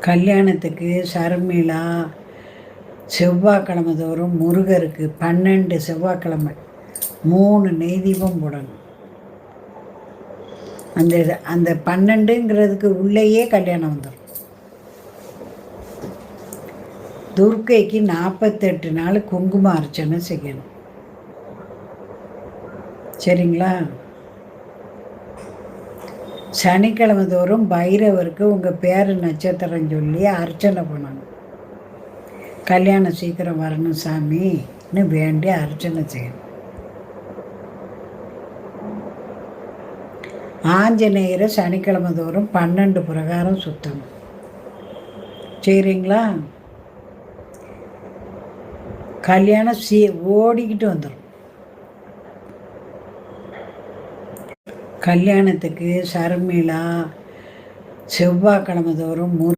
கல்யாணத்துக்கு சர்மிளா செவ்வாய்க்கிழமை தோறும் முருகருக்கு 12 செவ்வாய்க்கிழமை 3 நெய் தீபம் போடணும். அந்த 12ங்கிறதுக்கு உள்ளேயே கல்யாணம் வந்துடும். துர்க்கைக்கு 48 நாள் குங்கும அர்ச்சனை செய்யணும். சரிங்களா? சனிக்கிழமை தோறும் பைரவருக்கு உங்கள் பேர் நட்சத்திரம் சொல்லி அர்ச்சனை பண்ணணும். கல்யாணம் சீக்கிரம் வரணும் சாமின்னு வேண்டி அர்ச்சனை செய்யணும். ஆஞ்சநேயரை சனிக்கிழமை தோறும் 12 பிரகாரம் சுற்றணும். சரிங்களா? கல்யாணம் ஓடிக்கிட்டு வந்துடும். கல்யாணத்துக்கு சர்மிளா செவ்வாய்க்கிழமை தோறும்